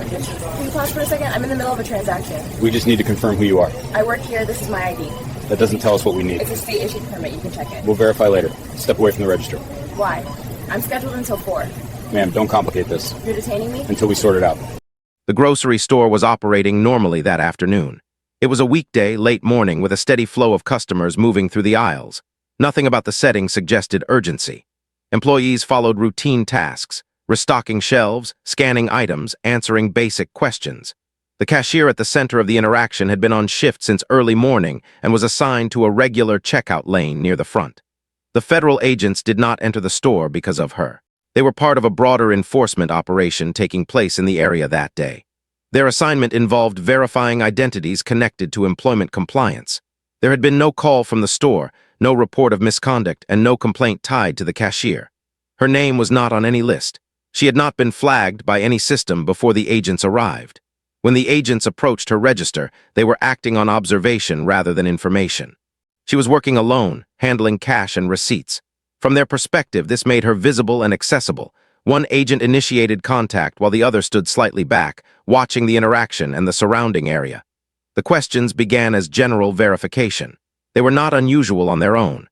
Can you pause for a second? I'm in the middle of a transaction. We just need to confirm who you are. I work here. This is my ID. That doesn't tell us what we need. It's a state-issued permit. You can check it. We'll verify later. Step away from the register. Why? I'm scheduled until 4. Ma'am, don't complicate this. You're detaining me? Until we sort it out. The grocery store was operating normally that afternoon. It was a weekday, late morning with a steady flow of customers moving through the aisles. Nothing about the setting suggested urgency. Employees followed routine tasks, restocking shelves, scanning items, answering basic questions. The cashier at the center of the interaction had been on shift since early morning and was assigned to a regular checkout lane near the front. The federal agents did not enter the store because of her. They were part of a broader enforcement operation taking place in the area that day. Their assignment involved verifying identities connected to employment compliance. There had been no call from the store, no report of misconduct, and no complaint tied to the cashier. Her name was not on any list. She had not been flagged by any system before the agents arrived. When the agents approached her register, they were acting on observation rather than information. She was working alone, handling cash and receipts. From their perspective, this made her visible and accessible. One agent initiated contact while the other stood slightly back, watching the interaction and the surrounding area. The questions began as general verification. They were not unusual on their own.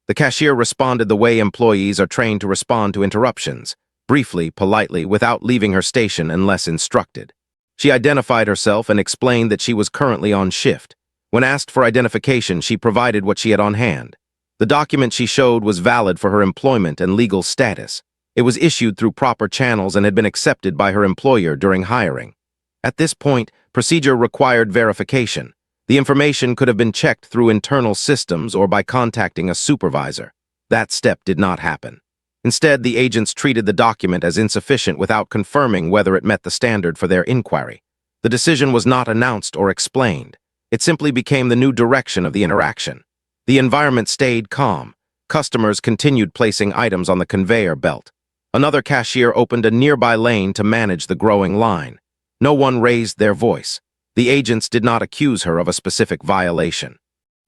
The cashier responded the way employees are trained to respond to interruptions, briefly, politely, without leaving her station unless instructed. She identified herself and explained that she was currently on shift. When asked for identification, she provided what she had on hand. The document she showed was valid for her employment and legal status. It was issued through proper channels and had been accepted by her employer during hiring. At this point, procedure required verification. The information could have been checked through internal systems or by contacting a supervisor. That step did not happen. Instead, the agents treated the document as insufficient without confirming whether it met the standard for their inquiry. The decision was not announced or explained. It simply became the new direction of the interaction. The environment stayed calm. Customers continued placing items on the conveyor belt. Another cashier opened a nearby lane to manage the growing line. No one raised their voice. The agents did not accuse her of a specific violation.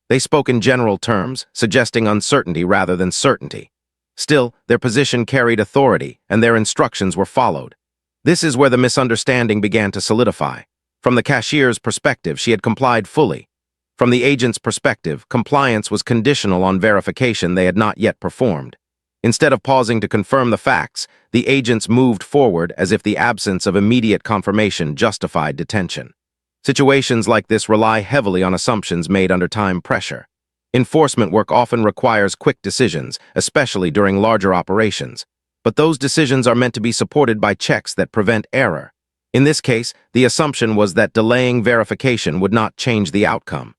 They spoke in general terms, suggesting uncertainty rather than certainty. Still, their position carried authority, and their instructions were followed. This is where the misunderstanding began to solidify. From the cashier's perspective, she had complied fully. From the agent's perspective, compliance was conditional on verification they had not yet performed. Instead of pausing to confirm the facts, the agents moved forward as if the absence of immediate confirmation justified detention. Situations like this rely heavily on assumptions made under time pressure. Enforcement work often requires quick decisions, especially during larger operations. But those decisions are meant to be supported by checks that prevent error. In this case, the assumption was that delaying verification would not change the outcome.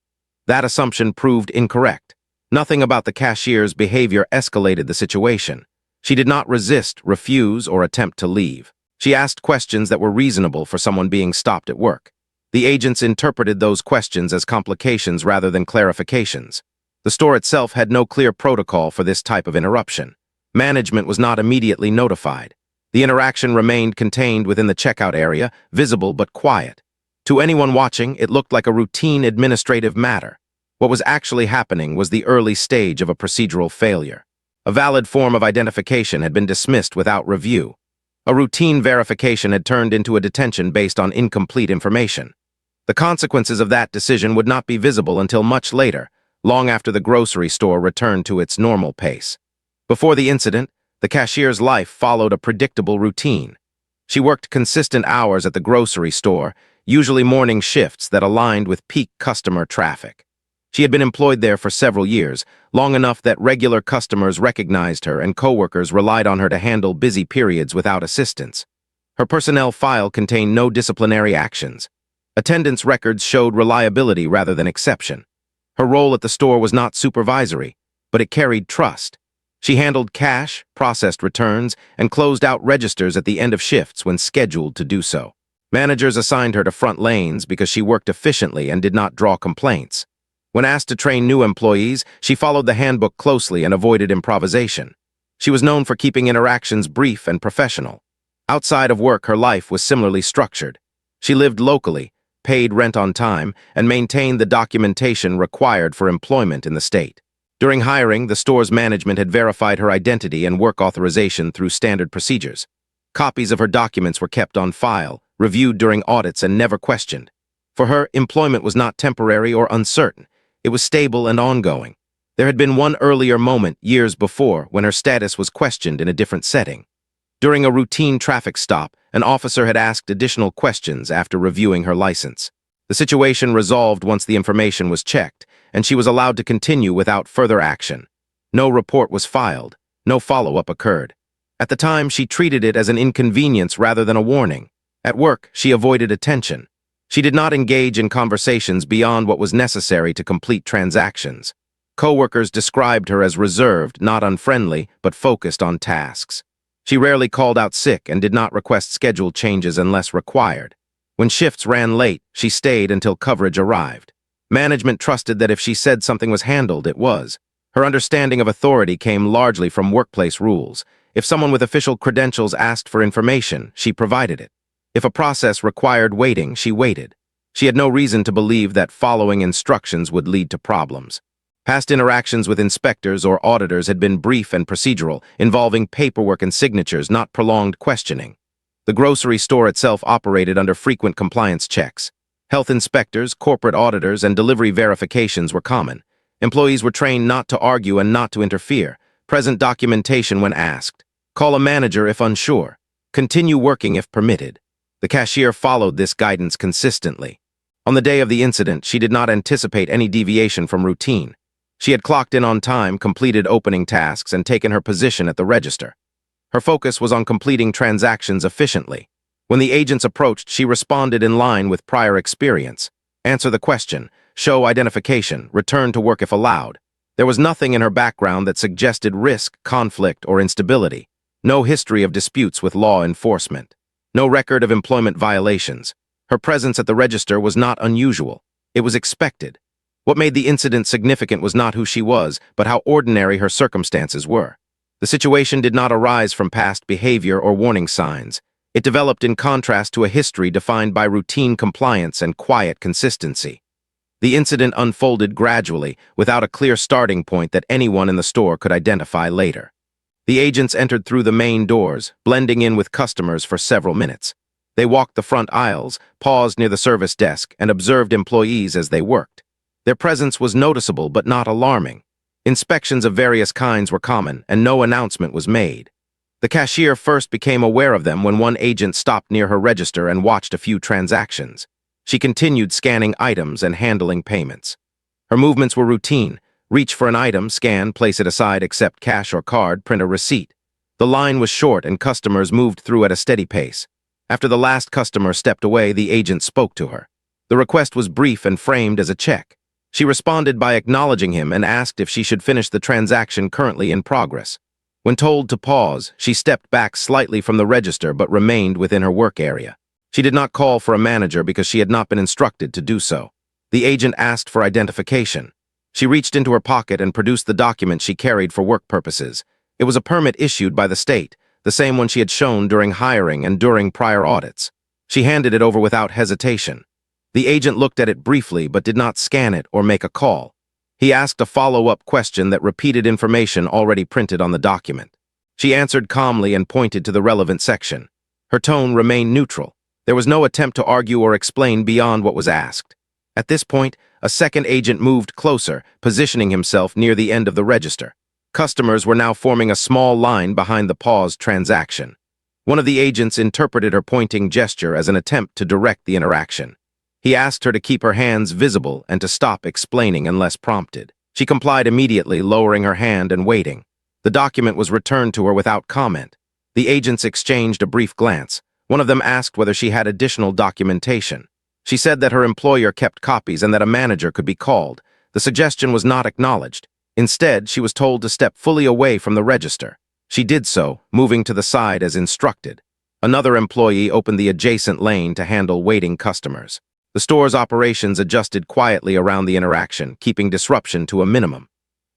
That assumption proved incorrect. Nothing about the cashier's behavior escalated the situation. She did not resist, refuse, or attempt to leave. She asked questions that were reasonable for someone being stopped at work. The agents interpreted those questions as complications rather than clarifications. The store itself had no clear protocol for this type of interruption. Management was not immediately notified. The interaction remained contained within the checkout area, visible but quiet. To anyone watching, it looked like a routine administrative matter. What was actually happening was the early stage of a procedural failure. A valid form of identification had been dismissed without review. A routine verification had turned into a detention based on incomplete information. The consequences of that decision would not be visible until much later, long after the grocery store returned to its normal pace. Before the incident, the cashier's life followed a predictable routine. She worked consistent hours at the grocery store, usually morning shifts that aligned with peak customer traffic. She had been employed there for several years, long enough that regular customers recognized her and coworkers relied on her to handle busy periods without assistance. Her personnel file contained no disciplinary actions. Attendance records showed reliability rather than exception. Her role at the store was not supervisory, but it carried trust. She handled cash, processed returns, and closed out registers at the end of shifts when scheduled to do so. Managers assigned her to front lanes because she worked efficiently and did not draw complaints. When asked to train new employees, she followed the handbook closely and avoided improvisation. She was known for keeping interactions brief and professional. Outside of work, her life was similarly structured. She lived locally, paid rent on time, and maintained the documentation required for employment in the state. During hiring, the store's management had verified her identity and work authorization through standard procedures. Copies of her documents were kept on file, reviewed during audits and never questioned. For her, employment was not temporary or uncertain. It was stable and ongoing. There had been one earlier moment, years before, when her status was questioned in a different setting. During a routine traffic stop, an officer had asked additional questions after reviewing her license. The situation resolved once the information was checked, and she was allowed to continue without further action. No report was filed. No follow-up occurred. At the time, she treated it as an inconvenience rather than a warning. At work, she avoided attention. She did not engage in conversations beyond what was necessary to complete transactions. Coworkers described her as reserved, not unfriendly, but focused on tasks. She rarely called out sick and did not request schedule changes unless required. When shifts ran late, she stayed until coverage arrived. Management trusted that if she said something was handled, it was. Her understanding of authority came largely from workplace rules. If someone with official credentials asked for information, she provided it. If a process required waiting, she waited. She had no reason to believe that following instructions would lead to problems. Past interactions with inspectors or auditors had been brief and procedural, involving paperwork and signatures, not prolonged questioning. The grocery store itself operated under frequent compliance checks. Health inspectors, corporate auditors, and delivery verifications were common. Employees were trained not to argue and not to interfere. Present documentation when asked. Call a manager if unsure. Continue working if permitted. The cashier followed this guidance consistently. On the day of the incident, she did not anticipate any deviation from routine. She had clocked in on time, completed opening tasks, and taken her position at the register. Her focus was on completing transactions efficiently. When the agents approached, she responded in line with prior experience. Answer the question, show identification, return to work if allowed. There was nothing in her background that suggested risk, conflict, or instability. No history of disputes with law enforcement. No record of employment violations. Her presence at the register was not unusual. It was expected. What made the incident significant was not who she was, but how ordinary her circumstances were. The situation did not arise from past behavior or warning signs. It developed in contrast to a history defined by routine compliance and quiet consistency. The incident unfolded gradually, without a clear starting point that anyone in the store could identify later. The agents entered through the main doors, blending in with customers for several minutes. They walked the front aisles, paused near the service desk, and observed employees as they worked. Their presence was noticeable but not alarming. Inspections of various kinds were common, and no announcement was made. The cashier first became aware of them when one agent stopped near her register and watched a few transactions. She continued scanning items and handling payments. Her movements were routine. Reach for an item, scan, place it aside, accept cash or card, print a receipt. The line was short and customers moved through at a steady pace. After the last customer stepped away, the agent spoke to her. The request was brief and framed as a check. She responded by acknowledging him and asked if she should finish the transaction currently in progress. When told to pause, she stepped back slightly from the register but remained within her work area. She did not call for a manager because she had not been instructed to do so. The agent asked for identification. She reached into her pocket and produced the document she carried for work purposes. It was a permit issued by the state, the same one she had shown during hiring and during prior audits. She handed it over without hesitation. The agent looked at it briefly but did not scan it or make a call. He asked a follow-up question that repeated information already printed on the document. She answered calmly and pointed to the relevant section. Her tone remained neutral. There was no attempt to argue or explain beyond what was asked. At this point, a second agent moved closer, positioning himself near the end of the register. Customers were now forming a small line behind the paused transaction. One of the agents interpreted her pointing gesture as an attempt to direct the interaction. He asked her to keep her hands visible and to stop explaining unless prompted. She complied immediately, lowering her hand and waiting. The document was returned to her without comment. The agents exchanged a brief glance. One of them asked whether she had additional documentation. She said that her employer kept copies and that a manager could be called. The suggestion was not acknowledged. Instead, she was told to step fully away from the register. She did so, moving to the side as instructed. Another employee opened the adjacent lane to handle waiting customers. The store's operations adjusted quietly around the interaction, keeping disruption to a minimum.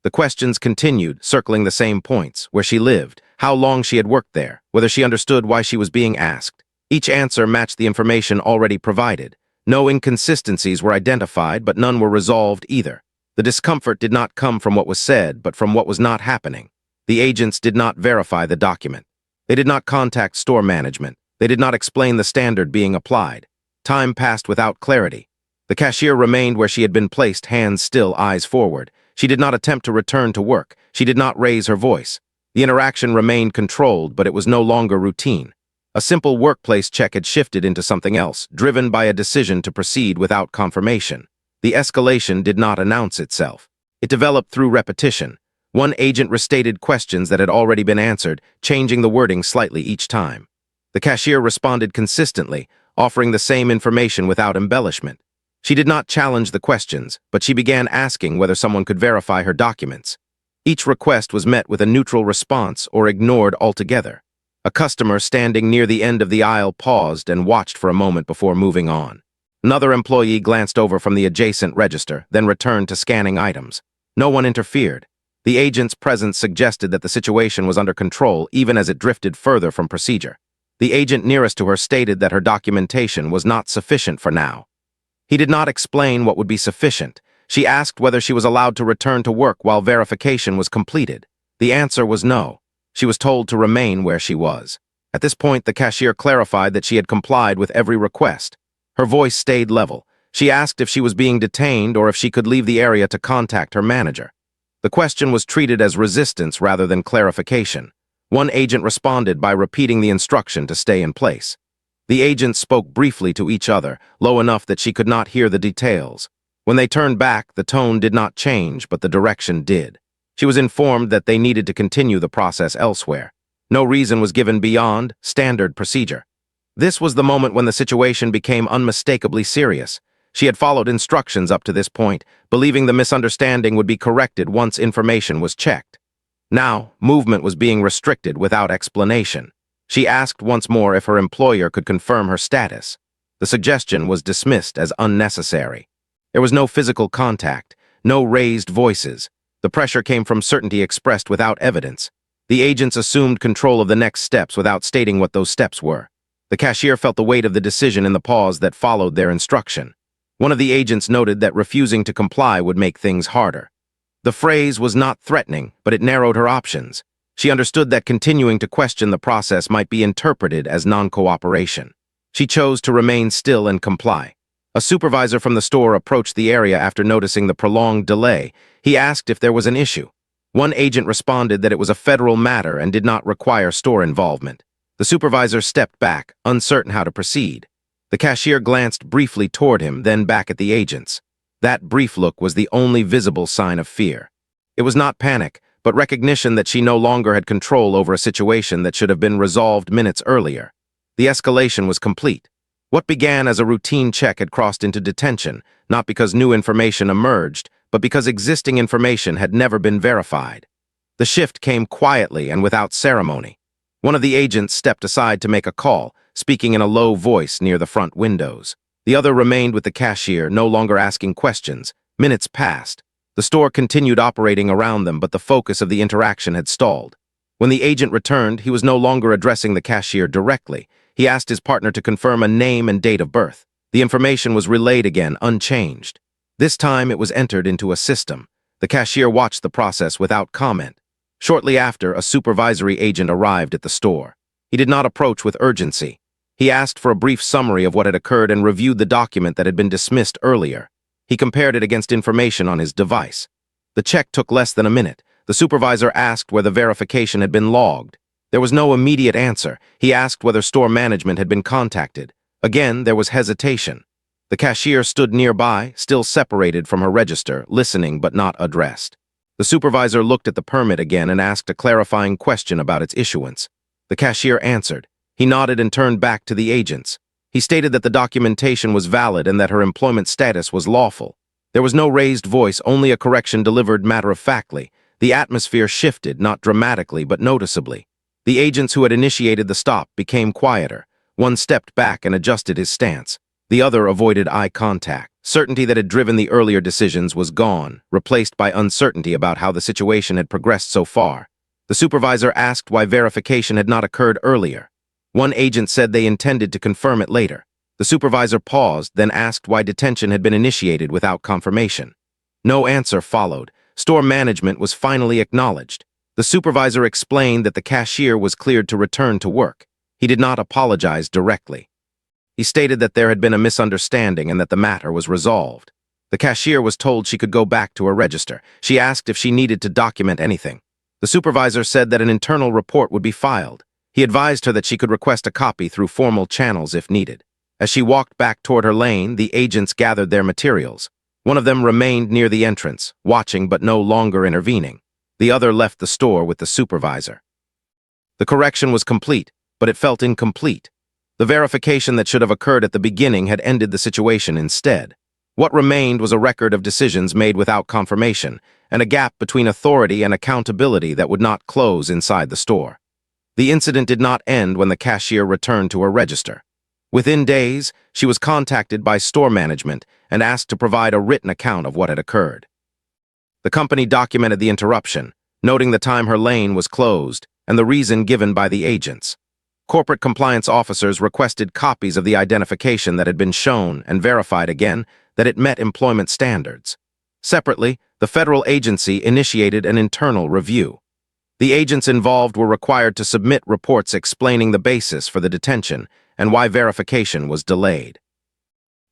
The questions continued, circling the same points: where she lived, how long she had worked there, whether she understood why she was being asked. Each answer matched the information already provided. No inconsistencies were identified, but none were resolved either. The discomfort did not come from what was said, but from what was not happening. The agents did not verify the document. They did not contact store management. They did not explain the standard being applied. Time passed without clarity. The cashier remained where she had been placed, hands still, eyes forward. She did not attempt to return to work. She did not raise her voice. The interaction remained controlled, but it was no longer routine. A simple workplace check had shifted into something else, driven by a decision to proceed without confirmation. The escalation did not announce itself. It developed through repetition. One agent restated questions that had already been answered, changing the wording slightly each time. The cashier responded consistently, offering the same information without embellishment. She did not challenge the questions, but she began asking whether someone could verify her documents. Each request was met with a neutral response or ignored altogether. A customer standing near the end of the aisle paused and watched for a moment before moving on. Another employee glanced over from the adjacent register, then returned to scanning items. No one interfered. The agent's presence suggested that the situation was under control even as it drifted further from procedure. The agent nearest to her stated that her documentation was not sufficient for now. He did not explain what would be sufficient. She asked whether she was allowed to return to work while verification was completed. The answer was no. She was told to remain where she was. At this point, the cashier clarified that she had complied with every request. Her voice stayed level. She asked if she was being detained or if she could leave the area to contact her manager. The question was treated as resistance rather than clarification. One agent responded by repeating the instruction to stay in place. The agents spoke briefly to each other, low enough that she could not hear the details. When they turned back, the tone did not change, but the direction did. She was informed that they needed to continue the process elsewhere. No reason was given beyond standard procedure. This was the moment when the situation became unmistakably serious. She had followed instructions up to this point, believing the misunderstanding would be corrected once information was checked. Now, movement was being restricted without explanation. She asked once more if her employer could confirm her status. The suggestion was dismissed as unnecessary. There was no physical contact, no raised voices. The pressure came from certainty expressed without evidence. The agents assumed control of the next steps without stating what those steps were. The cashier felt the weight of the decision in the pause that followed their instruction. One of the agents noted that refusing to comply would make things harder. The phrase was not threatening, but it narrowed her options. She understood that continuing to question the process might be interpreted as non-cooperation. She chose to remain still and comply. A supervisor from the store approached the area after noticing the prolonged delay. He asked if there was an issue. One agent responded that it was a federal matter and did not require store involvement. The supervisor stepped back, uncertain how to proceed. The cashier glanced briefly toward him, then back at the agents. That brief look was the only visible sign of fear. It was not panic, but recognition that she no longer had control over a situation that should have been resolved minutes earlier. The escalation was complete. What began as a routine check had crossed into detention, not because new information emerged, but because existing information had never been verified. The shift came quietly and without ceremony. One of the agents stepped aside to make a call, speaking in a low voice near the front windows. The other remained with the cashier, no longer asking questions. Minutes passed. The store continued operating around them, but the focus of the interaction had stalled. When the agent returned, he was no longer addressing the cashier directly. He asked his partner to confirm a name and date of birth. The information was relayed again, unchanged. This time it was entered into a system. The cashier watched the process without comment. Shortly after, a supervisory agent arrived at the store. He did not approach with urgency. He asked for a brief summary of what had occurred and reviewed the document that had been dismissed earlier. He compared it against information on his device. The check took less than a minute. The supervisor asked whether verification had been logged. There was no immediate answer. He asked whether store management had been contacted. Again, there was hesitation. The cashier stood nearby, still separated from her register, listening but not addressed. The supervisor looked at the permit again and asked a clarifying question about its issuance. The cashier answered. He nodded and turned back to the agents. He stated that the documentation was valid and that her employment status was lawful. There was no raised voice, only a correction delivered matter-of-factly. The atmosphere shifted, not dramatically but noticeably. The agents who had initiated the stop became quieter. One stepped back and adjusted his stance. The other avoided eye contact. Certainty that had driven the earlier decisions was gone, replaced by uncertainty about how the situation had progressed so far. The supervisor asked why verification had not occurred earlier. One agent said they intended to confirm it later. The supervisor paused, then asked why detention had been initiated without confirmation. No answer followed. Store management was finally acknowledged. The supervisor explained that the cashier was cleared to return to work. He did not apologize directly. He stated that there had been a misunderstanding and that the matter was resolved. The cashier was told she could go back to her register. She asked if she needed to document anything. The supervisor said that an internal report would be filed. He advised her that she could request a copy through formal channels if needed. As she walked back toward her lane, the agents gathered their materials. One of them remained near the entrance, watching but no longer intervening. The other left the store with the supervisor. The correction was complete, but it felt incomplete. The verification that should have occurred at the beginning had ended the situation instead. What remained was a record of decisions made without confirmation, and a gap between authority and accountability that would not close inside the store. The incident did not end when the cashier returned to her register. Within days, she was contacted by store management and asked to provide a written account of what had occurred. The company documented the interruption, noting the time her lane was closed and the reason given by the agents. Corporate compliance officers requested copies of the identification that had been shown and verified again that it met employment standards. Separately, the federal agency initiated an internal review. The agents involved were required to submit reports explaining the basis for the detention and why verification was delayed.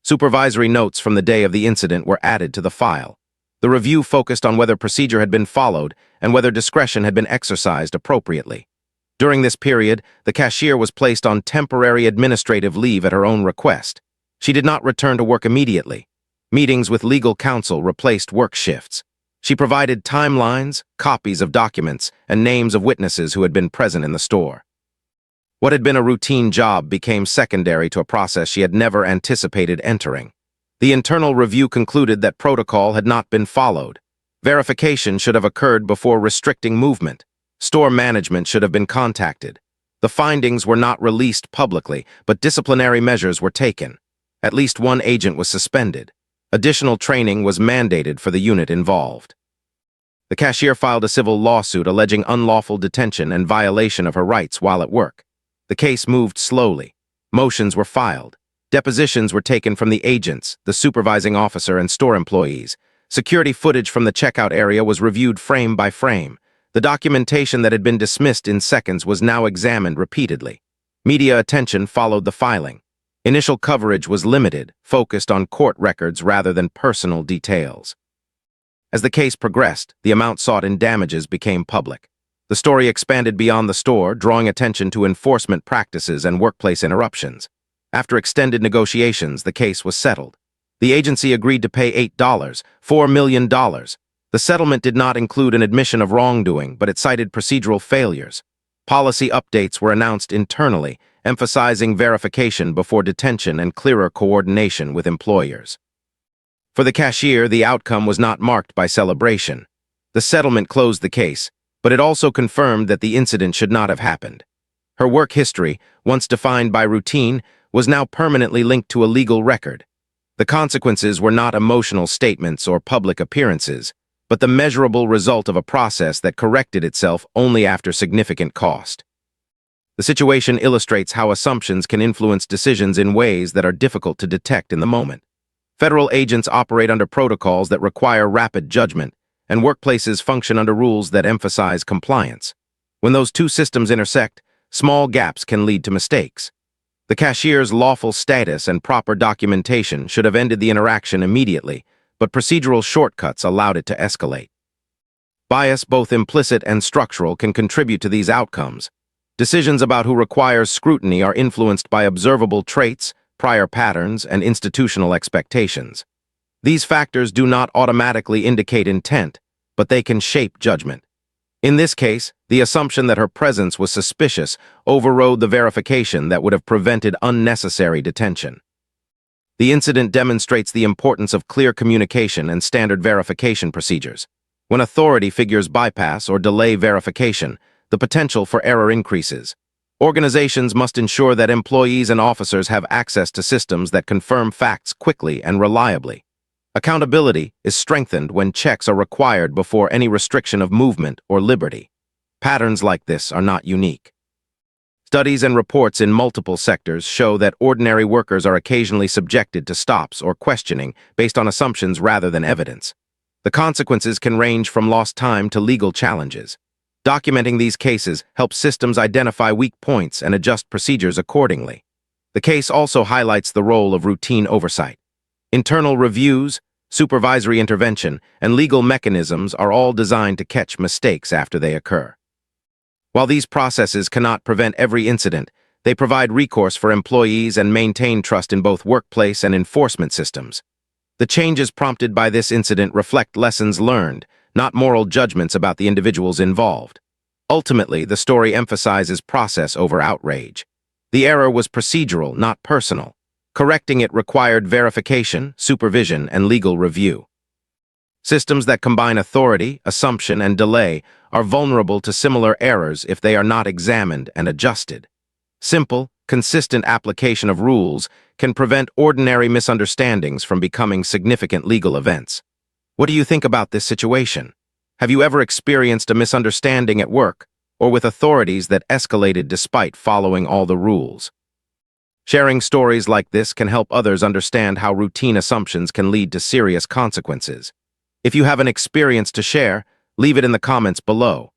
Supervisory notes from the day of the incident were added to the file. The review focused on whether procedure had been followed and whether discretion had been exercised appropriately. During this period, the cashier was placed on temporary administrative leave at her own request. She did not return to work immediately. Meetings with legal counsel replaced work shifts. She provided timelines, copies of documents, and names of witnesses who had been present in the store. What had been a routine job became secondary to a process she had never anticipated entering. The internal review concluded that protocol had not been followed. Verification should have occurred before restricting movement. Store management should have been contacted. The findings were not released publicly, but disciplinary measures were taken. At least one agent was suspended. Additional training was mandated for the unit involved. The cashier filed a civil lawsuit alleging unlawful detention and violation of her rights while at work. The case moved slowly. Motions were filed. Depositions were taken from the agents, the supervising officer, and store employees. Security footage from the checkout area was reviewed frame by frame. The documentation that had been dismissed in seconds was now examined repeatedly. Media attention followed the filing. Initial coverage was limited, focused on court records rather than personal details. As the case progressed, the amount sought in damages became public. The story expanded beyond the store, drawing attention to enforcement practices and workplace interruptions. After extended negotiations, the case was settled. The agency agreed to pay $4 million. The settlement did not include an admission of wrongdoing, but it cited procedural failures. Policy updates were announced internally, emphasizing verification before detention and clearer coordination with employers. For the cashier, the outcome was not marked by celebration. The settlement closed the case, but it also confirmed that the incident should not have happened. Her work history, once defined by routine, was now permanently linked to a legal record. The consequences were not emotional statements or public appearances, but the measurable result of a process that corrected itself only after significant cost. The situation illustrates how assumptions can influence decisions in ways that are difficult to detect in the moment. Federal agents operate under protocols that require rapid judgment, and workplaces function under rules that emphasize compliance. When those two systems intersect, small gaps can lead to mistakes. The cashier's lawful status and proper documentation should have ended the interaction immediately, but procedural shortcuts allowed it to escalate. Bias, both implicit and structural, can contribute to these outcomes. Decisions about who requires scrutiny are influenced by observable traits, prior patterns, and institutional expectations. These factors do not automatically indicate intent, but they can shape judgment. In this case, the assumption that her presence was suspicious overrode the verification that would have prevented unnecessary detention. The incident demonstrates the importance of clear communication and standard verification procedures. When authority figures bypass or delay verification, the potential for error increases. Organizations must ensure that employees and officers have access to systems that confirm facts quickly and reliably. Accountability is strengthened when checks are required before any restriction of movement or liberty. Patterns like this are not unique. Studies and reports in multiple sectors show that ordinary workers are occasionally subjected to stops or questioning based on assumptions rather than evidence. The consequences can range from lost time to legal challenges. Documenting these cases helps systems identify weak points and adjust procedures accordingly. The case also highlights the role of routine oversight. Internal reviews, supervisory intervention, and legal mechanisms are all designed to catch mistakes after they occur. While these processes cannot prevent every incident, they provide recourse for employees and maintain trust in both workplace and enforcement systems. The changes prompted by this incident reflect lessons learned, not moral judgments about the individuals involved. Ultimately, the story emphasizes process over outrage. The error was procedural, not personal. Correcting it required verification, supervision, and legal review. Systems that combine authority, assumption, and delay are vulnerable to similar errors if they are not examined and adjusted. Simple, consistent application of rules can prevent ordinary misunderstandings from becoming significant legal events. What do you think about this situation? Have you ever experienced a misunderstanding at work or with authorities that escalated despite following all the rules? Sharing stories like this can help others understand how routine assumptions can lead to serious consequences. If you have an experience to share, leave it in the comments below.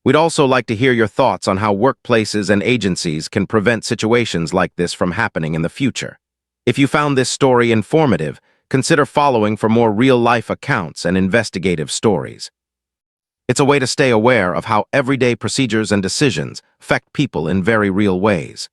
We'd also like to hear your thoughts on how workplaces and agencies can prevent situations like this from happening in the future. If you found this story informative, consider following for more real-life accounts and investigative stories. It's a way to stay aware of how everyday procedures and decisions affect people in very real ways.